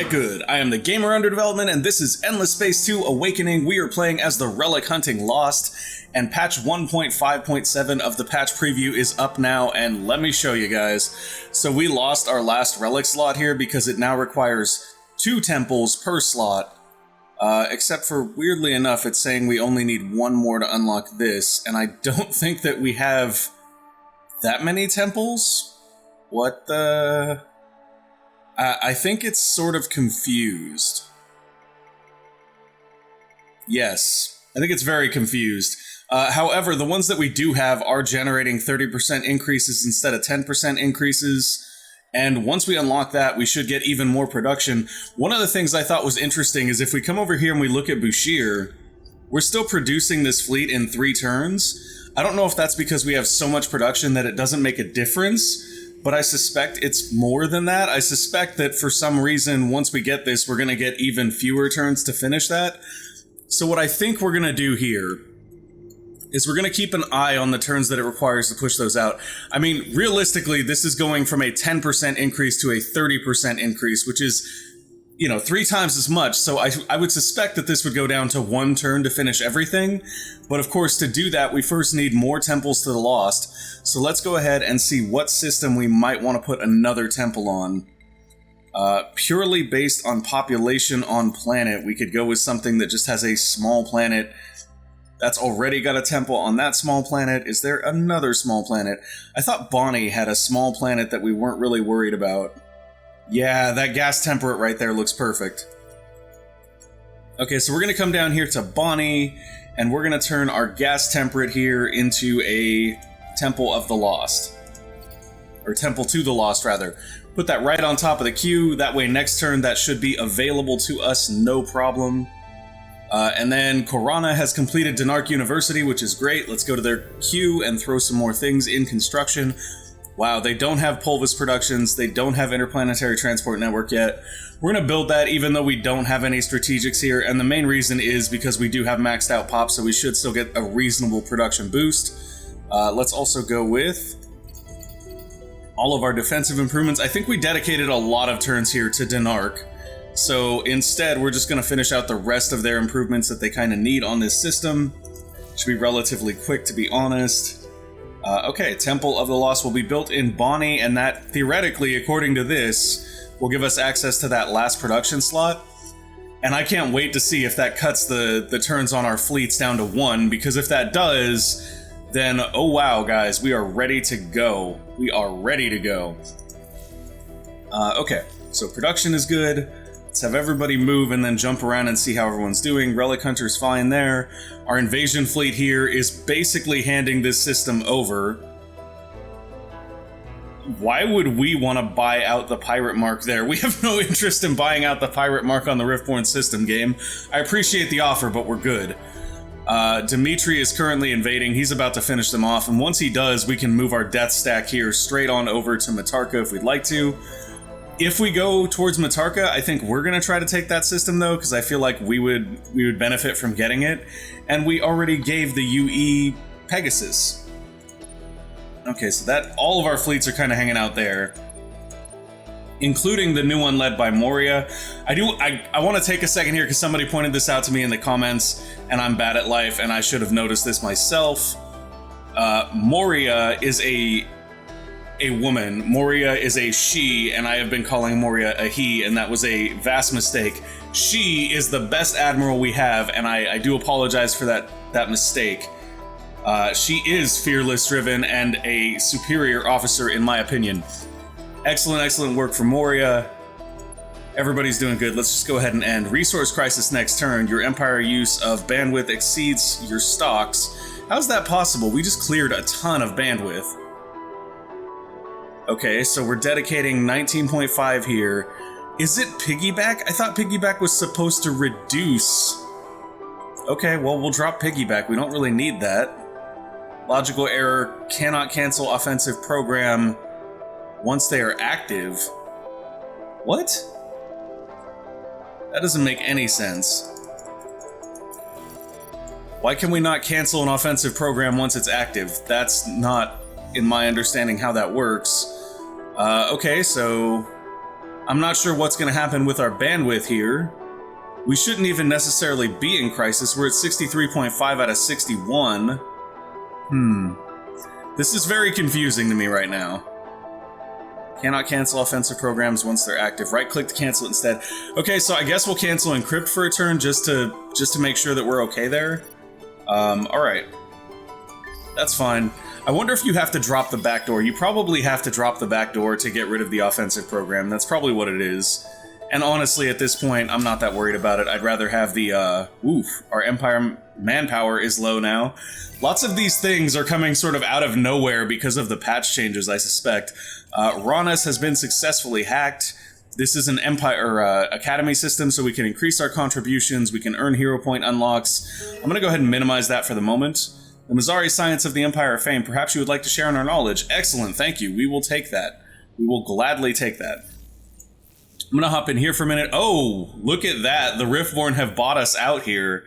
get good. I am the gamer under development, and this is Endless Space 2 Awakening. We are playing as the Relic Hunting Lost, and patch 1.5.7 of the patch preview is up now, and let me show you guys. So we lost our last Relic slot here because it now requires 2 temples per slot, except for, weirdly enough, it's saying we only need 1 more to unlock this, and I don't think that we have that many temples? What the... I think it's sort of confused. Yes, I think it's very confused. However, the ones that we do have are generating 30% increases instead of 10% increases. And once we unlock that, we should get even more production. One of the things I thought was interesting is if we come over here and we look at Bushir, we're still producing this fleet in 3 turns. I don't know if that's because we have so much production that it doesn't make a difference, but I suspect it's more than that. I suspect that for some reason, once we get this, we're going to get even fewer turns to finish that. So what I think we're going to do here is we're going to keep an eye on the turns that it requires to push those out. I mean, realistically, this is going from a 10% increase to a 30% increase, which is, 3 times as much. So I would suspect that this would go down to 1 turn to finish everything. But of course, to do that, we first need more temples to the Lost. So let's go ahead and see what system we might want to put another temple on. Purely based on population on planet, we could go with something that just has a small planet that's already got a temple on that small planet. Is there another small planet? I thought Bonnie had a small planet that we weren't really worried about. Yeah, that gas temperate right there looks perfect. Okay, so we're going to come down here to Bonnie, and we're going to turn our gas temperate here into a Temple of the Lost. Or Temple to the Lost, rather. Put that right on top of the queue. That way next turn that should be available to us, no problem. And then Korana has completed Denark University, which is great. Let's go to their queue and throw some more things in construction. Wow, they don't have Pulvis Productions, they don't have Interplanetary Transport Network yet. We're going to build that even though we don't have any strategics here, and the main reason is because we do have maxed out pop, so we should still get a reasonable production boost. Let's also go with all of our defensive improvements. I think we dedicated a lot of turns here to Denark, so instead we're just going to finish out the rest of their improvements that they kind of need on this system. Should be relatively quick, to be honest. Okay, Temple of the Lost will be built in Bonnie, and that, theoretically, according to this, will give us access to that last production slot. And I can't wait to see if that cuts the turns on our fleets down to 1, because if that does, then, oh wow, guys, we are ready to go. We are ready to go. Okay, so production is good. Let's have everybody move and then jump around and see how everyone's doing. Relic Hunter's fine there. Our invasion fleet here is basically handing this system over. Why would we want to buy out the pirate mark there? We have no interest in buying out the pirate mark on the Riftborn system game. I appreciate the offer, but we're good. Dimitri is currently invading. He's about to finish them off, and once he does, we can move our death stack here straight on over to Matarka if we'd like to. If we go towards Matarka, I think we're going to try to take that system, though, because I feel like we would benefit from getting it. And we already gave the UE Pegasus. Okay, so that all of our fleets are kind of hanging out there, including the new one led by Moria. I want to take a second here because somebody pointed this out to me in the comments, and I'm bad at life, and I should have noticed this myself. Moria is a woman. Moria is a she, and I have been calling Moria a he, and that was a vast mistake. She is the best admiral we have, and I do apologize for that mistake. She is fearless driven and a superior officer in my opinion. Excellent work for Moria. Everybody's doing good. Let's just go ahead and end. Resource crisis next turn. Your Empire use of bandwidth exceeds your stocks. How's that possible? We just cleared a ton of bandwidth. Okay, so we're dedicating 19.5 here. Is it piggyback? I thought piggyback was supposed to reduce. Okay, well, we'll drop piggyback. We don't really need that. Logical error, cannot cancel offensive program once they are active. What? That doesn't make any sense. Why can we not cancel an offensive program once it's active? That's not, in my understanding, how that works. Okay, so I'm not sure what's going to happen with our bandwidth here. We shouldn't even necessarily be in crisis. We're at 63.5 out of 61. This is very confusing to me right now. Cannot cancel offensive programs once they're active. Right-click to cancel it instead. Okay, so I guess we'll cancel encrypt for a turn just to make sure that we're okay there. Alright. That's fine. I wonder if you have to drop the backdoor. You probably have to drop the backdoor to get rid of the offensive program. That's probably what it is. And honestly, at this point, I'm not that worried about it. I'd rather have the, our Empire manpower is low now. Lots of these things are coming sort of out of nowhere because of the patch changes, I suspect. Ranas has been successfully hacked. This is an Empire Academy system, so we can increase our contributions, we can earn hero point unlocks. I'm going to go ahead and minimize that for the moment. The Mazari Science of the Empire of Fame, perhaps you would like to share in our knowledge. Excellent, thank you. We will take that. We will gladly take that. I'm gonna hop in here for a minute. Oh, look at that. The Riftborn have bought us out here.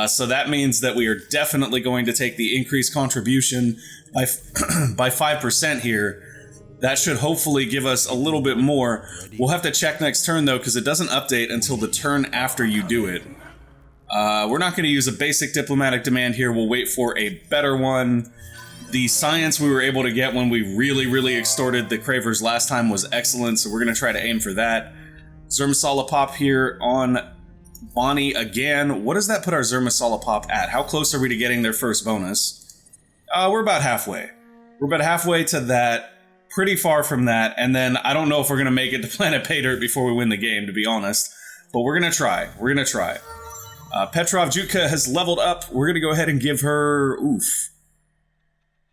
So that means that we are definitely going to take the increased contribution by 5% here. That should hopefully give us a little bit more. We'll have to check next turn, though, because it doesn't update until the turn after you do it. We're not going to use a basic diplomatic demand here. We'll wait for a better one. The science we were able to get when we really extorted the Cravers last time was excellent, so we're going to try to aim for that. Zermasala Pop here on Bonnie again. What does that put our Zermasala Pop at? How close are we to getting their first bonus? We're about halfway. We're about halfway to that, pretty far from that, and then I don't know if we're going to make it to Planet Paydirt before we win the game, to be honest. But we're going to try. We're going to try. Petrov Jutka has leveled up. We're going to go ahead and give her,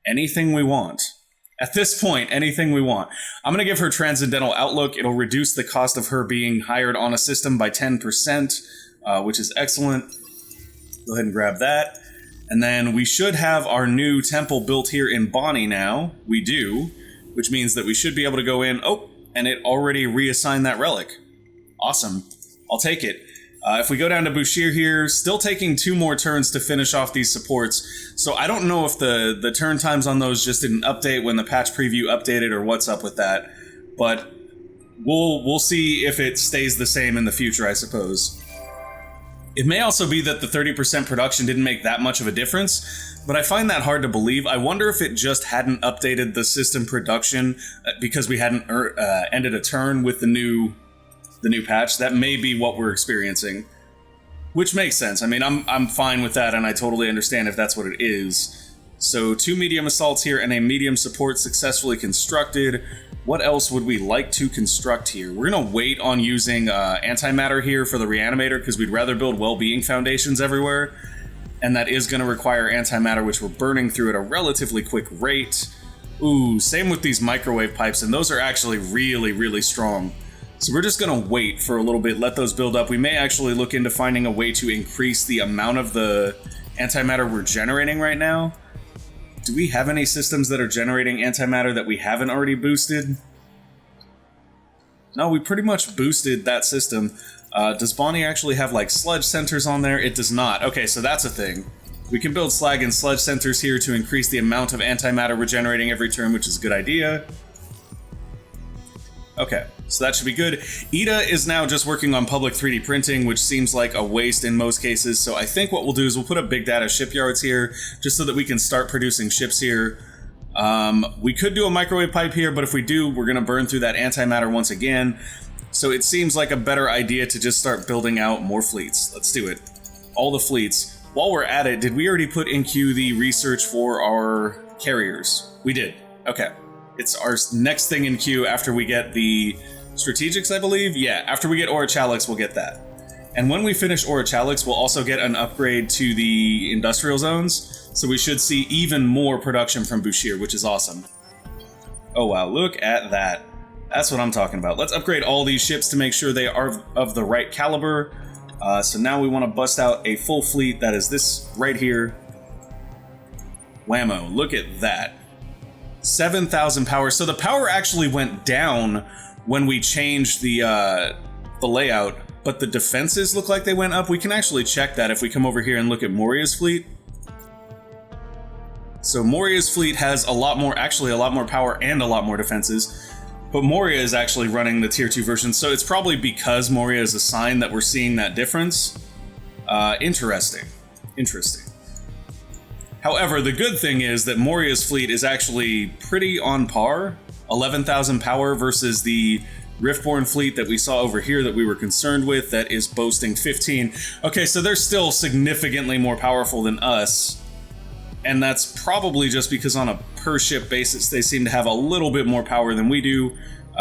anything we want. At this point, anything we want. I'm going to give her Transcendental Outlook. It'll reduce the cost of her being hired on a system by 10%, which is excellent. Go ahead and grab that. And then we should have our new temple built here in Bonnie now. We do, which means that we should be able to go in. Oh, and it already reassigned that relic. Awesome. I'll take it. If we go down to Bushir here, still taking 2 more turns to finish off these supports. So I don't know if the turn times on those just didn't update when the patch preview updated or what's up with that. But we'll see if it stays the same in the future, I suppose. It may also be that the 30% production didn't make that much of a difference, but I find that hard to believe. I wonder if it just hadn't updated the system production because we hadn't ended a turn with the new patch. That may be what we're experiencing, which makes sense. I mean, I'm fine with that, and I totally understand if that's what it is. So 2 medium assaults here and a medium support successfully constructed. What else would we like to construct here? We're gonna wait on using antimatter here for the reanimator because we'd rather build well-being foundations everywhere, and that is gonna require antimatter, which we're burning through at a relatively quick rate. Ooh, same with these microwave pipes, and those are actually really strong. So we're just going to wait for a little bit, let those build up. We may actually look into finding a way to increase the amount of the antimatter we're generating right now. Do we have any systems that are generating antimatter that we haven't already boosted? No, we pretty much boosted that system. Does Bonnie actually have, like, sludge centers on there? It does not. Okay, so that's a thing. We can build slag and sludge centers here to increase the amount of antimatter we're generating every turn, which is a good idea. Okay, so that should be good. Ida is now just working on public 3D printing, which seems like a waste in most cases. So I think what we'll do is we'll put up big data shipyards here, just so that we can start producing ships here. We could do a microwave pipe here, but if we do, we're going to burn through that antimatter once again. So it seems like a better idea to just start building out more fleets. Let's do it. All the fleets. While we're at it, did we already put in queue the research for our carriers? We did. Okay. It's our next thing in queue after we get the strategics, I believe? Yeah, after we get Orichalix, we'll get that. And when we finish Orichalix, we'll also get an upgrade to the industrial zones, so we should see even more production from Bushir, which is awesome. Oh wow, look at that. That's what I'm talking about. Let's upgrade all these ships to make sure they are of the right caliber. So now we want to bust out a full fleet. That is this right here. Whammo, look at that. 7,000 power. So the power actually went down when we changed the layout, but the defenses look like they went up. We can actually check that if we come over here and look at Moria's fleet. So Moria's fleet has a lot more power and a lot more defenses. But Moria is actually running the tier 2 version, so it's probably because Moria is a sign that we're seeing that difference. Interesting. However, the good thing is that Moria's fleet is actually pretty on par. 11,000 power versus the Riftborn fleet that we saw over here that we were concerned with that is boasting 15. Okay, so they're still significantly more powerful than us. And that's probably just because on a per-ship basis, they seem to have a little bit more power than we do.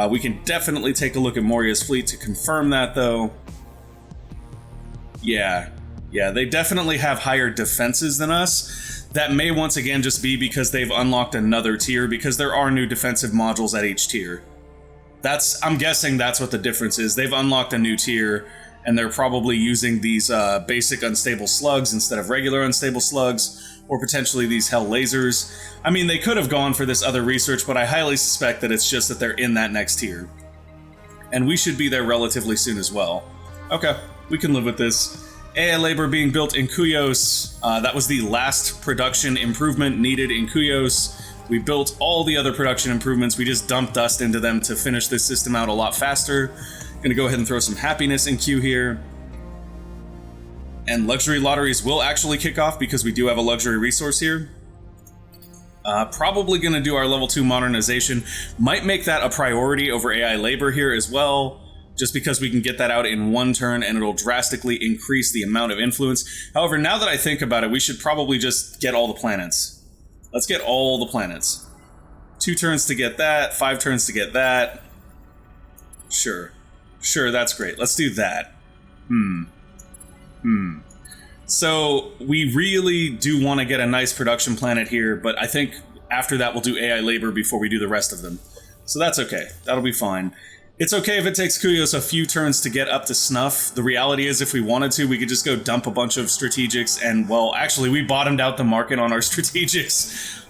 We can definitely take a look at Moria's fleet to confirm that, though. Yeah, they definitely have higher defenses than us. That may once again just be because they've unlocked another tier, because there are new defensive modules at each tier. I'm guessing that's what the difference is. They've unlocked a new tier, and they're probably using these basic unstable slugs instead of regular unstable slugs, or potentially these hell lasers. I mean, they could have gone for this other research, but I highly suspect that it's just that they're in that next tier. And we should be there relatively soon as well. Okay, we can live with this. AI labor being built in Kuyos. That was the last production improvement needed in Kuyos. We built all the other production improvements. We just dumped dust into them to finish this system out a lot faster. Gonna go ahead and throw some happiness in queue here. And luxury lotteries will actually kick off because we do have a luxury resource here. Probably gonna do our level 2 modernization. Might make that a priority over AI labor here as well, just because we can get that out in one turn and it'll drastically increase the amount of influence. However, now that I think about it, we should probably just get all the planets. Let's get all the planets. 2 turns to get that, 5 turns to get that. Sure, that's great. Let's do that. So we really do want to get a nice production planet here, but I think after that we'll do AI labor before we do the rest of them. So that's okay. That'll be fine. It's okay if it takes Kuyos a few turns to get up to snuff. The reality is if we wanted to, we could just go dump a bunch of strategics and, well, actually we bottomed out the market on our strategics.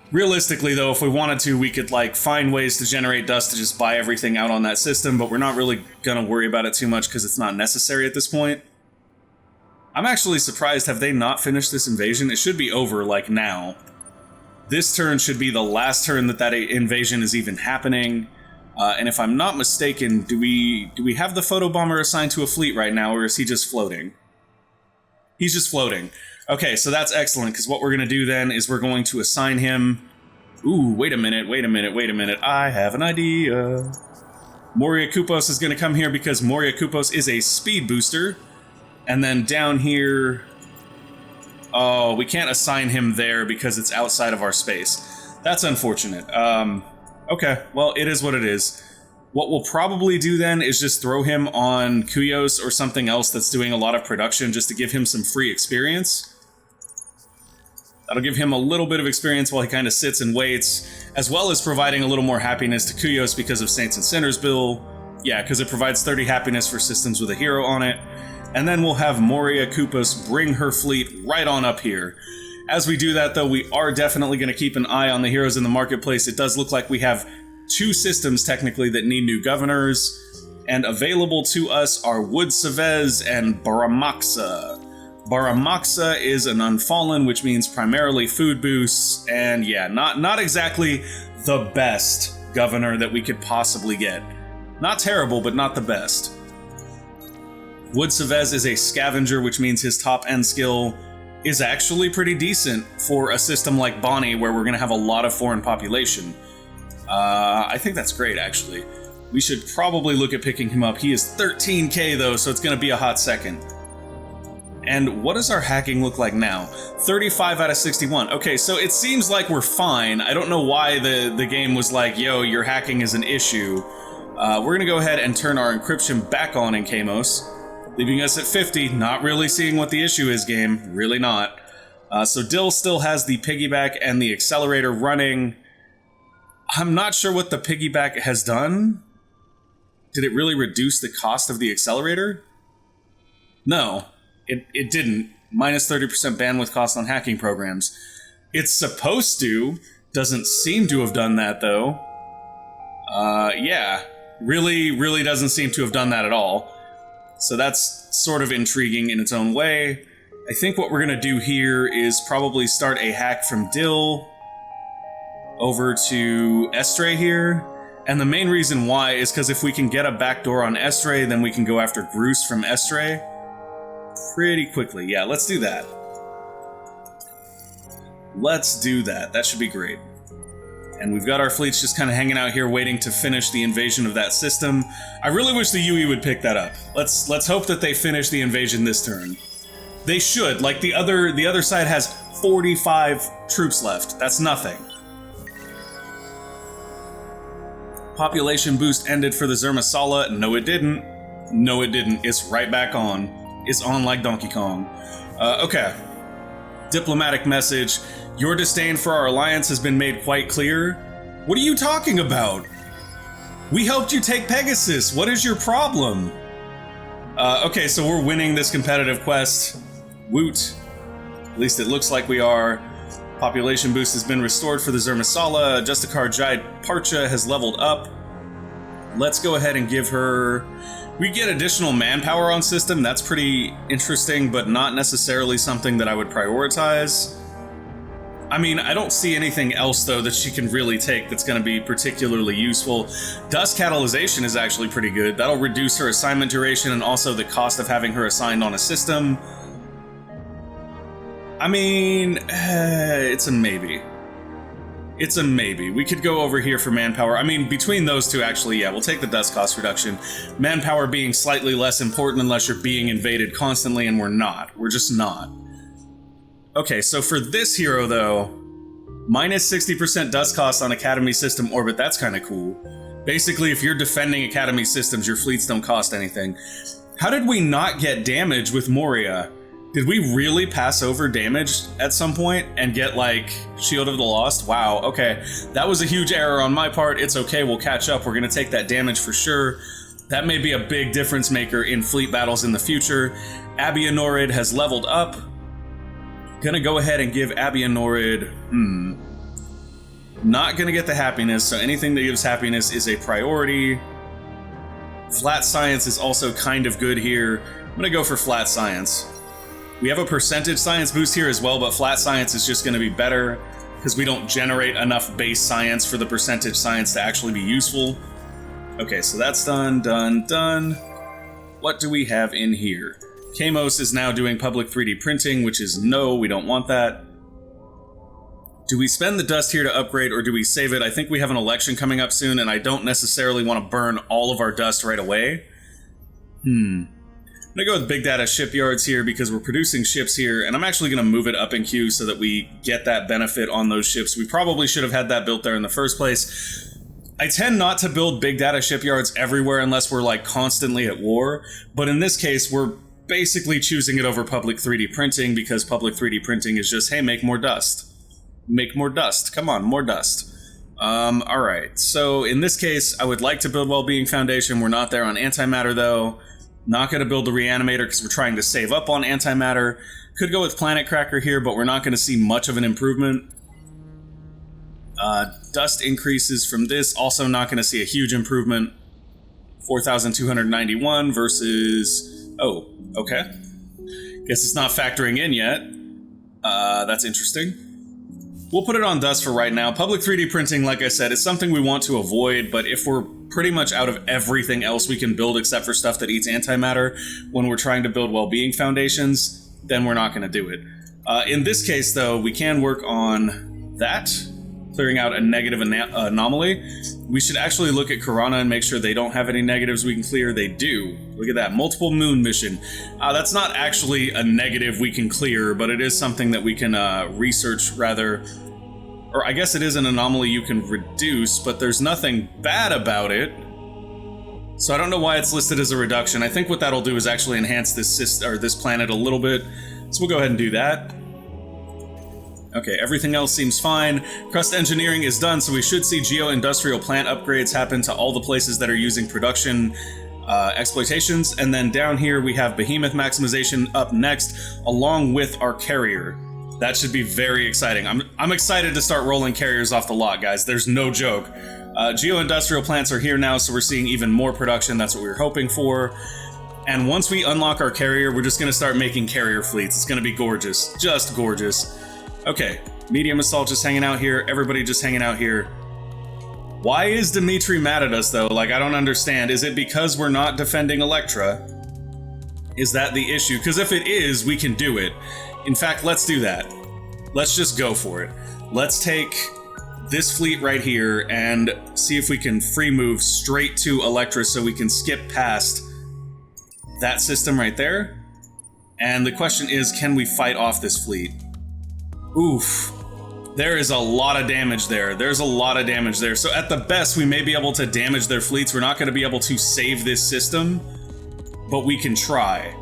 Realistically, though, if we wanted to, we could, find ways to generate dust to just buy everything out on that system, but we're not really gonna worry about it too much because it's not necessary at this point. I'm actually surprised, have they not finished this invasion? It should be over, now. This turn should be the last turn that invasion is even happening. And if I'm not mistaken, do we have the photobomber assigned to a fleet right now, or is he just floating? He's just floating. Okay, so that's excellent, because what we're going to do then is we're going to assign him... Ooh, wait a minute. I have an idea. Moria Kupos is going to come here because Moria Kupos is a speed booster. And then down here... Oh, we can't assign him there because it's outside of our space. That's unfortunate. Okay, well, it is what it is. What we'll probably do then is just throw him on Kuyos or something else that's doing a lot of production just to give him some free experience. That'll give him a little bit of experience while he kind of sits and waits, as well as providing a little more happiness to Kuyos because of Saints and Sinners Bill. Yeah, because it provides 30 happiness for systems with a hero on it. And then we'll have Moria Kupos bring her fleet right on up here. As we do that, though, we are definitely going to keep an eye on the heroes in the marketplace. It does look like we have 2 systems, technically, that need new governors. And available to us are Wood Savez and Baramaxa. Baramaxa is an Unfallen, which means primarily food boosts. And yeah, not exactly the best governor that we could possibly get. Not terrible, but not the best. Wood Savez is a scavenger, which means his top-end skill is actually pretty decent for a system like Bonnie, where we're going to have a lot of foreign population. I think that's great, actually. We should probably look at picking him up. He is 13k, though, so it's going to be a hot second. And what does our hacking look like now? 35 out of 61. Okay, so it seems like we're fine. I don't know why the game was like, yo, your hacking is an issue. We're going to go ahead and turn our encryption back on in Kamos, leaving us at 50, not really seeing what the issue is, game. Really not. So Dill still has the piggyback and the accelerator running. I'm not sure what the piggyback has done. Did it really reduce the cost of the accelerator? No, it didn't. Minus 30% bandwidth cost on hacking programs. It's supposed to. Doesn't seem to have done that, though. Yeah. Really doesn't seem to have done that at all. So that's sort of intriguing in its own way. I think what we're going to do here is probably start a hack from Dill over to Estray here, And the main reason why is because if we can get a backdoor on Estray, then we can go after Groose from Estray pretty quickly. Yeah, let's do that. Let's do that. That should be great. And we've got our fleets just kind of hanging out here waiting to finish the invasion of that system. I really wish the UE would pick that up. Let's hope that they finish the invasion this turn. They should. Like, the other side has 45 troops left. That's nothing. Population boost ended for the Zermasala. No, it didn't. No, it didn't. It's right back on. It's on like Donkey Kong. Okay. Diplomatic message. Your disdain for our alliance has been made quite clear. What are you talking about? We helped you take Pegasus. What is your problem? Okay, so we're winning this competitive quest. Woot. At least it looks like we are. Population boost has been restored for the Zermasala. Justikar Jai Parcha has leveled up. Let's go ahead and give her... We get additional manpower on system. That's pretty interesting, but not necessarily something that I would prioritize. I mean, I don't see anything else, though, that she can really take that's going to be particularly useful. Dust Catalyzation is actually pretty good. That'll reduce her assignment duration and also the cost of having her assigned on a system. I mean, it's a maybe. It's a maybe. We could go over here for manpower. I mean, between those two, actually, yeah, we'll take the dust cost reduction. Manpower being slightly less important unless you're being invaded constantly, and we're not. We're just not. Okay, so for this hero, though, minus 60% dust cost on Academy System Orbit, that's kind of cool. Basically, if you're defending Academy Systems, your fleets don't cost anything. How did we not get damage with Moria? Did we really pass over damage at some point and get, like, Shield of the Lost? Wow, okay. That was a huge error on my part. It's okay, we'll catch up. We're going to take that damage for sure. That may be a big difference maker in fleet battles in the future. Abianorid has leveled up. Gonna go ahead and give Abianorid... Not gonna get the happiness, so anything that gives happiness is a priority. Flat Science is also kind of good here. I'm gonna go for Flat Science. We have a percentage science boost here as well, but Flat Science is just gonna be better because we don't generate enough base science for the percentage science to actually be useful. Okay, so that's done, done. What do we have in here? Kamos is now doing public 3D printing, which is no, we don't want that. Do we spend the dust here to upgrade, or do we save it? I think we have an election coming up soon, and I don't necessarily want to burn all of our dust right away. I'm gonna go with Big Data Shipyards here because we're producing ships here, and I'm actually gonna move it up in queue so that we get that benefit on those ships. We probably should have had that built there in the first place. I tend not to build Big Data Shipyards everywhere unless we're, like, constantly at war, but in this case, we're basically choosing it over public 3D printing because public 3D printing is just, hey, make more dust. Make more dust. Come on, more dust. Alright, so in this case, I would like to build Wellbeing Foundation. We're not there on Antimatter, though. Not going to build the Reanimator because we're trying to save up on Antimatter. Could go with Planet Cracker here, but we're not going to see much of an improvement. Dust increases from this, also not going to see a huge improvement. 4,291 versus... Oh, okay. Guess it's not factoring in yet. That's interesting. We'll put it on dust for right now. Public 3D printing, like I said, is something we want to avoid, but if we're pretty much out of everything else we can build except for stuff that eats antimatter when we're trying to build well-being foundations, then we're not going to do it. In this case, though, we can work on that, clearing out a negative anomaly. We should actually look at Karana and make sure they don't have any negatives we can clear. They do. Look at that. Multiple moon mission. That's not actually a negative we can clear, but it is something that we can research rather... Or I guess it is an anomaly you can reduce, but there's nothing bad about it. So I don't know why it's listed as a reduction. I think what that'll do is actually enhance this planet a little bit. So we'll go ahead and do that. Okay, everything else seems fine. Crust engineering is done, so we should see geo-industrial plant upgrades happen to all the places that are using production exploitations. And then down here we have behemoth maximization up next, along with our carrier. That should be very exciting. I'm excited to start rolling carriers off the lot, guys. There's no joke. Geo-industrial plants are here now, so we're seeing even more production. That's what we were hoping for. And once we unlock our carrier, we're just going to start making carrier fleets. It's going to be gorgeous. Just gorgeous. Okay, medium assault just hanging out here. Everybody just hanging out here. Why is Dimitri mad at us, though? Like, I don't understand. Is it because we're not defending Electra? Is that the issue? Because if it is, we can do it. In fact, let's do that. Let's just go for it. Let's take this fleet right here and see if we can free move straight to Electra so we can skip past that system right there. And the question is, can we fight off this fleet? Oof. There is a lot of damage there. There's a lot of damage there. So at the best, we may be able to damage their fleets. We're not going to be able to save this system, but we can try.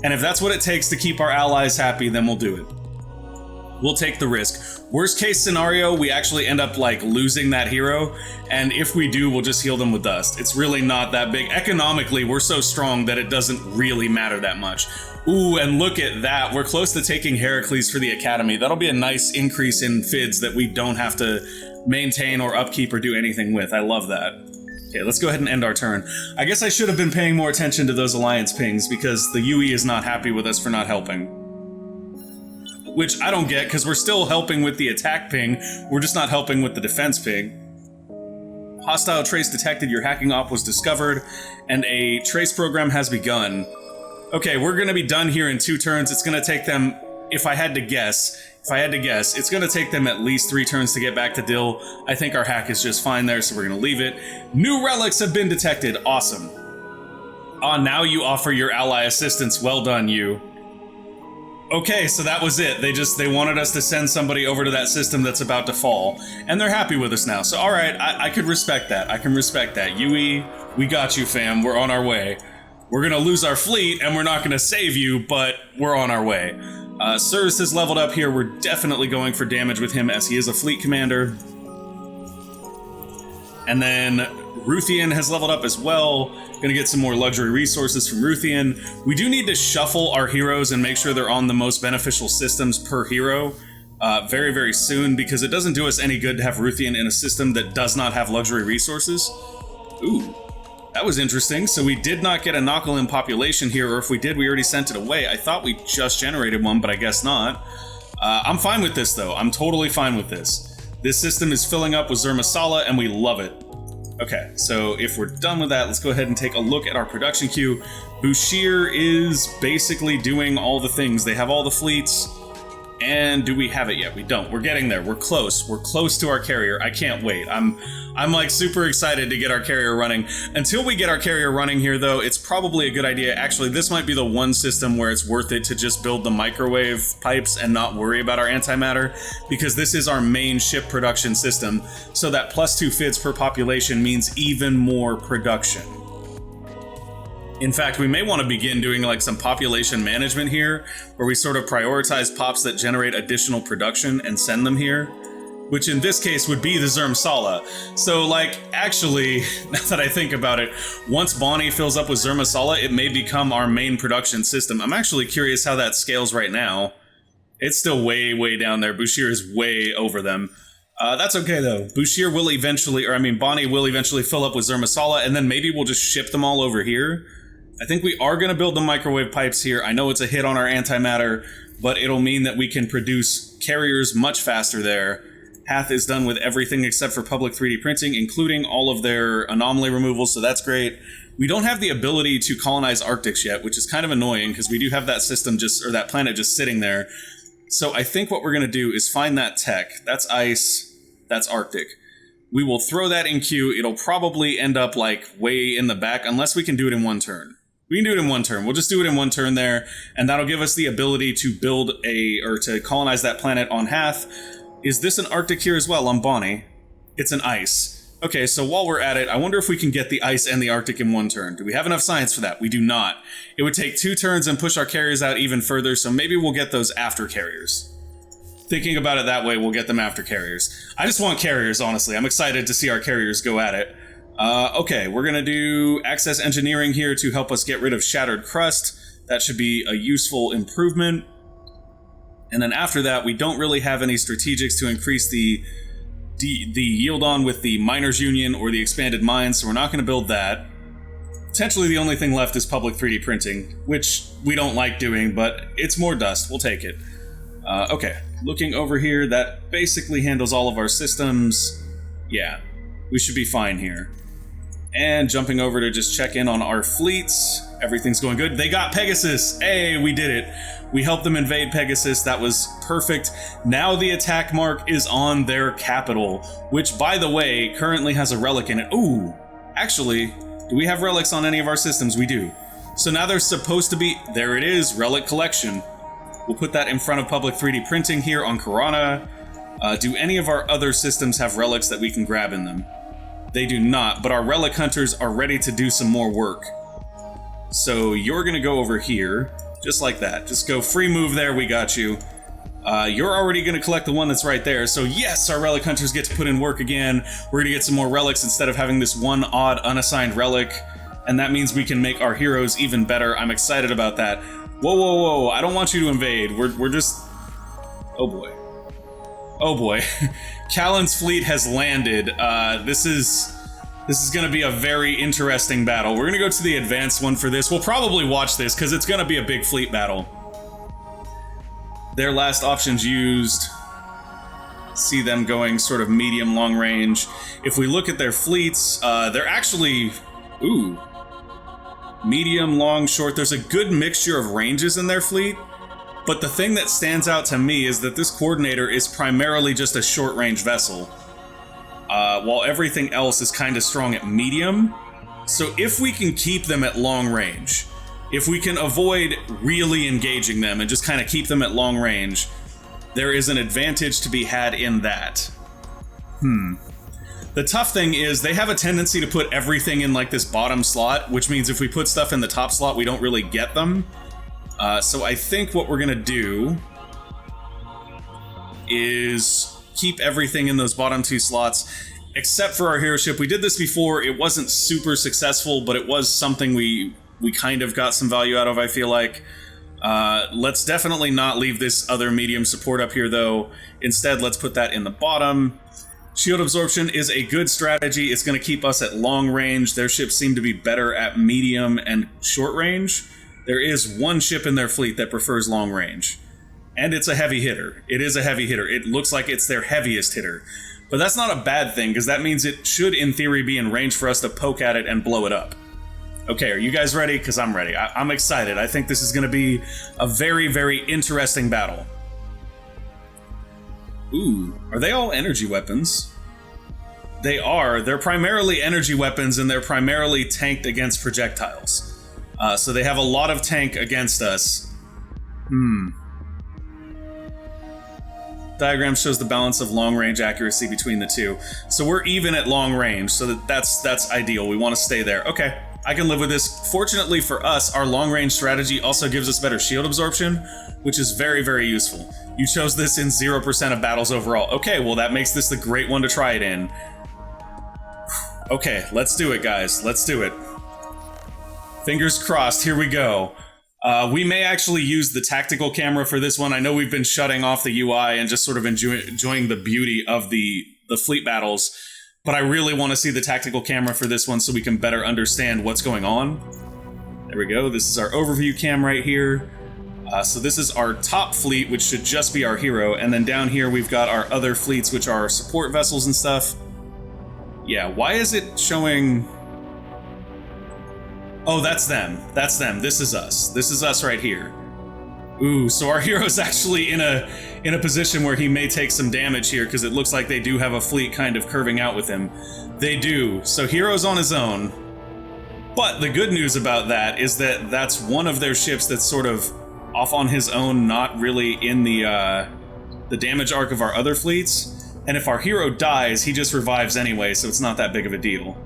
And if that's what it takes to keep our allies happy, then we'll do it. We'll take the risk. Worst case scenario, we actually end up like losing that hero, and if we do, we'll just heal them with dust. It's really not that big. Economically, we're so strong that it doesn't really matter that much. Ooh, and look at that. We're close to taking Heracles for the Academy. That'll be a nice increase in FIDs that we don't have to maintain or upkeep or do anything with. I love that. Okay, let's go ahead and end our turn. I guess I should have been paying more attention to those alliance pings because the UE is not happy with us for not helping. Which I don't get, because we're still helping with the attack ping, we're just not helping with the defense ping. Hostile trace detected, your hacking op was discovered, and a trace program has begun. Okay, we're gonna be done here in 2 turns. It's gonna take them, if I had to guess, it's gonna take them at least 3 turns to get back to Dill. I think our hack is just fine there, so we're gonna leave it. New relics have been detected, awesome. Now you offer your ally assistance, well done, you. Okay, so that was it. They wanted us to send somebody over to that system that's about to fall, and they're happy with us now. So all right, I could respect that. I can respect that. UE, we got you, fam. We're on our way. We're gonna lose our fleet, and we're not gonna save you, but we're on our way. Service is leveled up here. We're definitely going for damage with him as he is a fleet commander. And then Ruthian has leveled up as well. Gonna get some more luxury resources from Ruthian. We do need to shuffle our heroes and make sure they're on the most beneficial systems per hero very, very soon, because it doesn't do us any good to have Ruthian in a system that does not have luxury resources. Ooh, that was interesting. So we did not get a Nakalim population here, or if we did, we already sent it away. I thought we just generated one, but I guess not. I'm fine with this, though. I'm totally fine with this. This system is filling up with Zermasala, and we love it. Okay, so if we're done with that, let's go ahead and take a look at our production queue. Bouchier is basically doing all the things. They have all the fleets, and do we have it yet? We don't. We're getting there. We're close. We're close to our carrier. I can't wait. I'm like super excited to get our carrier running. Until we get our carrier running here, though, it's probably a good idea. Actually, this might be the one system where it's worth it to just build the microwave pipes and not worry about our antimatter, because this is our main ship production system. So that +2 FIDs per population means even more production. In fact, we may want to begin doing like some population management here, where we sort of prioritize pops that generate additional production and send them here, which in this case would be the Zermasala. So like, actually, now that I think about it, once Bonnie fills up with Zermasala, it may become our main production system. I'm actually curious how that scales right now. It's still way, way down there. Bouchier is way over them. That's okay though. Bouchier will eventually, Bonnie will eventually fill up with Zermasala, and then maybe we'll just ship them all over here. I think we are going to build the microwave pipes here. I know it's a hit on our antimatter, but it'll mean that we can produce carriers much faster there. Hath is done with everything except for public 3D printing, including all of their anomaly removals, so that's great. We don't have the ability to colonize Arctics yet, which is kind of annoying because we do have that system or that planet just sitting there. So I think what we're going to do is find that tech. That's ice, that's Arctic. We will throw that in queue. It'll probably end up like way in the back, unless we can do it in one turn. We can do it in one turn. We'll just do it in one turn there, and that'll give us the ability to build to colonize that planet on Hath. Is this an Arctic here as well on Bonnie? It's an ice. Okay, so while we're at it, I wonder if we can get the ice and the Arctic in one turn. Do we have enough science for that? We do not. It would take 2 turns and push our carriers out even further, so maybe we'll get those after carriers. Thinking about it that way, we'll get them after carriers. I just want carriers, honestly. I'm excited to see our carriers go at it. Okay, we're going to do access engineering here to help us get rid of shattered crust. That should be a useful improvement. And then after that, we don't really have any strategics to increase the yield on with the miners union or the expanded mines, so we're not going to build that. Potentially the only thing left is public 3D printing, which we don't like doing, but it's more dust. We'll take it. Okay, looking over here, that basically handles all of our systems. Yeah. We should be fine here. And jumping over to just check in on our fleets. Everything's going good. They got Pegasus! Hey, we did it! We helped them invade Pegasus. That was perfect. Now the attack mark is on their capital, which, by the way, currently has a relic in it. Ooh! Actually, do we have relics on any of our systems? We do. So now there's supposed to be... There it is, relic collection. We'll put that in front of public 3D printing here on Karana. Do any of our other systems have relics that we can grab in them? They do not, but our relic hunters are ready to do some more work. So you're gonna go over here, just like that. Just go free move there, we got you. You're already gonna collect the one that's right there, so yes, our relic hunters get to put in work again. We're gonna get some more relics instead of having this one odd unassigned relic, and that means we can make our heroes even better. I'm excited about that. Whoa, whoa, whoa, I don't want you to invade. We're just... Oh boy. Oh boy. Callan's fleet has landed. This is gonna be a very interesting battle. We're gonna go to the advanced one for this. We'll probably watch this, because it's gonna be a big fleet battle. Their last options used. See them going sort of medium, long range. If we look at their fleets, they're actually... Ooh. Medium, long, short. There's a good mixture of ranges in their fleet. But the thing that stands out to me is that this coordinator is primarily just a short-range vessel, while everything else is kind of strong at medium. So if we can keep them at long range, if we can avoid really engaging them and just kind of keep them at long range, there is an advantage to be had in that. The tough thing is they have a tendency to put everything in like this bottom slot, which means if we put stuff in the top slot, we don't really get them. So I think what we're gonna do is keep everything in those bottom two slots, except for our hero ship. We did this before. It wasn't super successful, but it was something we kind of got some value out of, I feel like. Let's definitely not leave this other medium support up here, though. Instead, let's put that in the bottom. Shield absorption is a good strategy. It's going to keep us at long range. Their ships seem to be better at medium and short range. There is one ship in their fleet that prefers long range. And it's a heavy hitter. It is a heavy hitter. It looks like it's their heaviest hitter. But that's not a bad thing, because that means it should, in theory, be in range for us to poke at it and blow it up. Okay, are you guys ready? Because I'm ready. I'm excited. I think this is going to be a very, very interesting battle. Ooh, are they all energy weapons? They are. They're primarily energy weapons, and they're primarily tanked against projectiles. So they have a lot of tank against us. Diagram shows the balance of long-range accuracy between the two. So we're even at long range, so that's ideal. We want to stay there. Okay, I can live with this. Fortunately for us, our long-range strategy also gives us better shield absorption, which is very, very useful. You chose this in 0% of battles overall. Okay, well that makes this the great one to try it in. Okay, let's do it, guys. Let's do it. Fingers crossed, here we go. We may actually use the tactical camera for this one. I know we've been shutting off the UI and just sort of enjoying the beauty of the fleet battles, but I really want to see the tactical camera for this one so we can better understand what's going on. There we go, this is our overview cam right here. So this is our top fleet, which should just be our hero, and then down here we've got our other fleets, which are support vessels and stuff. Yeah, why is it showing... Oh, that's them. That's them. This is us. This is us right here. Ooh, so our hero's actually in a position where he may take some damage here, because it looks like they do have a fleet kind of curving out with him. They do. So hero's on his own. But the good news about that is that that's one of their ships that's sort of off on his own, not really in the damage arc of our other fleets. And if our hero dies, he just revives anyway, so it's not that big of a deal.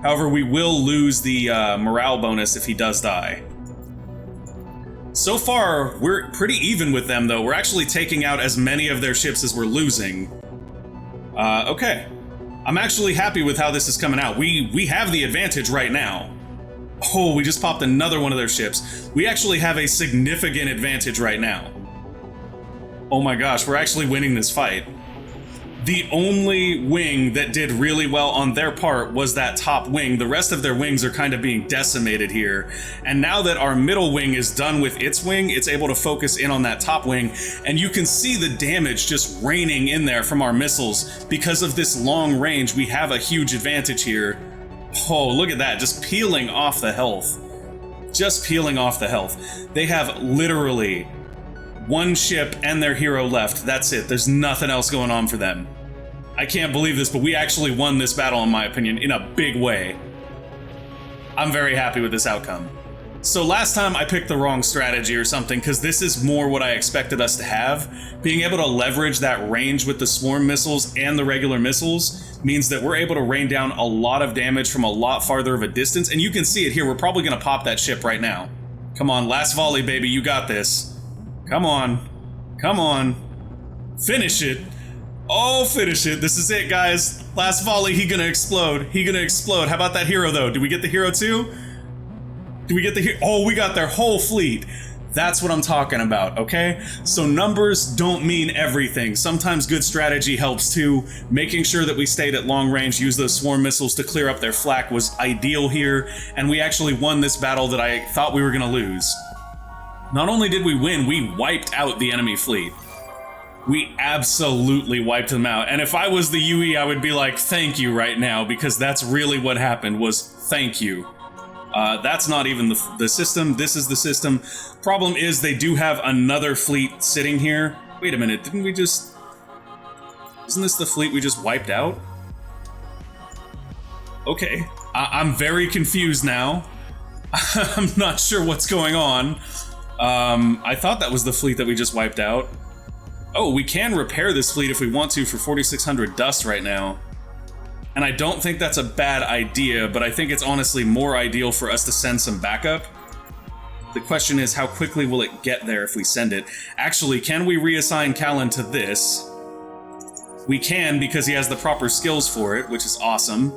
However, we will lose the morale bonus if he does die. So far, we're pretty even with them, though. We're actually taking out as many of their ships as we're losing. Okay. I'm actually happy with how this is coming out. We have the advantage right now. Oh, we just popped another one of their ships. We actually have a significant advantage right now. Oh my gosh, we're actually winning this fight. The only wing that did really well on their part was that top wing. The rest of their wings are kind of being decimated here. And now that our middle wing is done with its wing, it's able to focus in on that top wing. And you can see the damage just raining in there from our missiles. Because of this long range, we have a huge advantage here. Oh, look at that, just peeling off the health. Just peeling off the health. They have literally one ship and their hero left. That's it. There's nothing else going on for them. I can't believe this, but we actually won this battle, in my opinion, in a big way. I'm very happy with this outcome. So last time I picked the wrong strategy or something, because this is more what I expected us to have. Being able to leverage that range with the swarm missiles and the regular missiles means that we're able to rain down a lot of damage from a lot farther of a distance, and you can see it here. We're probably going to pop that ship right now. Come on, last volley, baby, you got this. Come on. Come on. Finish it. Oh, finish it. This is it, guys. Last volley, he gonna explode. He gonna explode. How about that hero, though? Did we get the hero, too? Did we get the hero? Oh, we got their whole fleet. That's what I'm talking about, okay? So numbers don't mean everything. Sometimes good strategy helps, too. Making sure that we stayed at long range, use those swarm missiles to clear up their flak was ideal here, and we actually won this battle that I thought we were gonna lose. Not only did we win, we wiped out the enemy fleet. We absolutely wiped them out. And if I was the UE, I would be like, thank you right now, because that's really what happened, was thank you. That's not even the system. This is the system. Problem is, they do have another fleet sitting here. Wait a minute, didn't we just... Isn't this the fleet we just wiped out? Okay, I'm very confused now. I'm not sure what's going on. I thought that was the fleet that we just wiped out. Oh, we can repair this fleet if we want to for 4,600 dust right now. And I don't think that's a bad idea, but I think it's honestly more ideal for us to send some backup. The question is, how quickly will it get there if we send it? Actually, can we reassign Callan to this? We can, because he has the proper skills for it, which is awesome.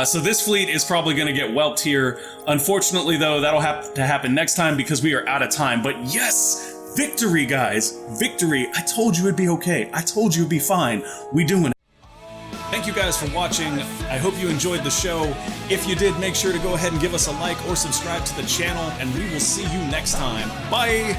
So this fleet is probably going to get whelped here. Unfortunately, though, that'll have to happen next time because we are out of time. But yes! Victory, guys! Victory! I told you it'd be okay. I told you it'd be fine. We doing it. Thank you guys for watching. I hope you enjoyed the show. If you did, make sure to go ahead and give us a like or subscribe to the channel, and we will see you next time. Bye!